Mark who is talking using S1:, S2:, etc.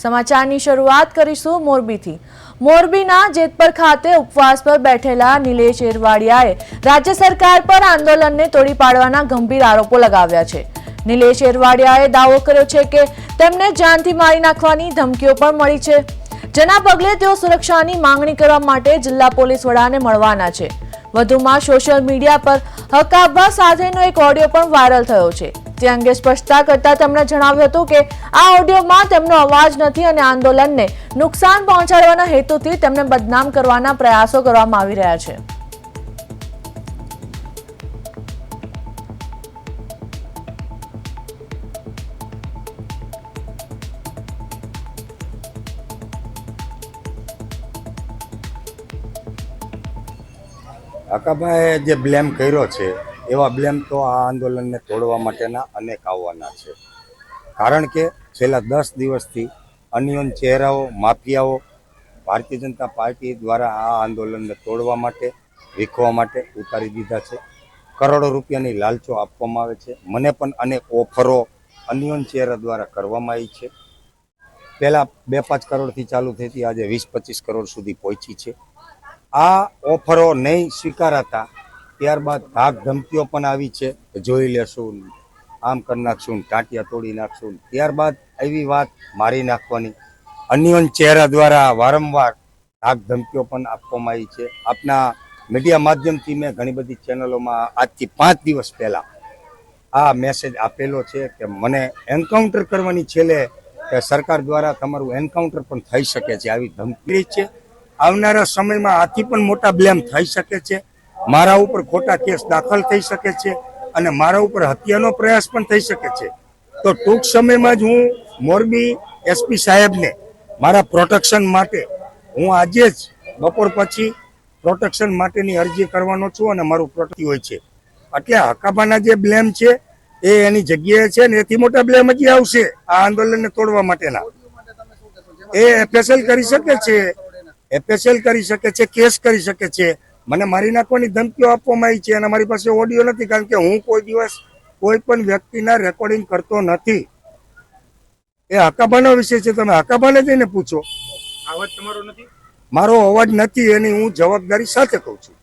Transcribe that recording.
S1: સમાચારની શરૂઆત કરીશું મોરબીથી। મોરબીના જેતપર ખાતે ઉપવાસ પર બેઠેલા નિલેશ એરવાડિયાએ રાજ્ય સરકાર પર આંદોલનને તોડી પાડવાના ગંભીર આરોપો લગાવ્યા છે। નિલેશ એરવાડિયાએ દાવો કર્યો છે કે તેમને જાનથી મારી નાખવાની ધમકીઓ પણ મળી છે, જેના પગલે તેઓ સુરક્ષાની માંગણી કરવા માટે જિલ્લા પોલીસ વડાને મળવાના છે। વધુમાં સોશિયલ મીડિયા પર હકાબા સાથેનો એક ઓડિયો પણ વાયરલ થયો છે। તે અંગે સ્પષ્ટતા કરતા તેમણે જણાવ્યું હતું કે આ ઓડિયોમાં તેમનો અવાજ નથી અને આંદોલનને નુકસાન પહોંચાડવાના હેતુથી તેમને બદનામ કરવાના પ્રયાસો કરવામાં આવી રહ્યા છે।
S2: હકાભાઈએ જે બ્લેમ કર્યો છે એવા બ્લેમ તો આ આંદોલનને તોડવા માટેના અનેક આવવાના છે, કારણ કે છેલ્લા 10 દિવસથી અનિયન ચહેરાઓ, માફિયાઓ ભારતીય જનતા પાર્ટી દ્વારા આ આંદોલનને તોડવા માટે, વીખવા માટે ઉતારી દીધા છે। કરોડો રૂપિયાની લાલચો આપવામાં આવે છે। મને પણ અનેક ઓફરો અનિયન ચહેરા દ્વારા કરવામાં આવી છે। પહેલાં 2-5 કરોડથી ચાલુ થઈ હતી, આજે 20-25 કરોડ સુધી પહોંચી છે। આ ઓફરો નહીં સ્વીકારાતા ત્યારબાદ ધાક ધમકીઓ પણ આવી છે કે જોઈ લેશું, આમ કરી નાખશું, ટાંટિયા તોડી નાખશું। ત્યારબાદ એવી વાત મારી નાખવાની અનિયન ચહેરા દ્વારા વારંવાર ધાક ધમકીઓ પણ આપવામાં આવી છે। આપના મીડિયા માધ્યમથી મેં ઘણી બધી ચેનલોમાં આજથી 5 દિવસ પહેલાં આ મેસેજ આપેલો છે કે મને એન્કાઉન્ટર કરવાની છેલ્લે કે સરકાર દ્વારા તમારું એન્કાઉન્ટર પણ થઈ શકે છે, આવી ધમકી છે। આવનારા સમયમાં આથી પણ મોટા બ્લેમ થઈ શકે છે, મારા ઉપર ખોટા કેસ દાખલ થઈ શકે છે અને મારા ઉપર હત્યાનો પ્રયાસ પણ થઈ શકે છે। તો ટૂંક સમયમાં જ હું મોરબી એસપી સાહેબને મારા પ્રોટેક્શન માટે હું આજે જ બપોર પછી પ્રોટેક્શન માટેની અરજી કરવાનો છું અને મારું પ્રોટેક્ટ હોય છે। એટલે હકાબાના જે બ્લેમ છે એ એની જગ્યાએ છે ને એથી મોટા બ્લેમ હજી આવશે આ આંદોલનને તોડવા માટેના। એ એફએસએલ કરી શકે છે, એફએસએલ કરી શકે છે, કેસ કરી શકે છે। મને મારી નાખવાની ધમકીઓ આપવામાં આવી છે અને મારી પાસે ઓડિયો નથી, કારણ કે હું કોઈ દિવસ કોઈ પણ વ્યક્તિના રેકોર્ડિંગ કરતો નથી। એ હકાબાનો વિષય છે, તમે હકાબાને જઈને પૂછો।
S3: અવાજ તમારો નથી?
S2: મારો અવાજ નથી એની હું જવાબદારી સાથે કહું છું।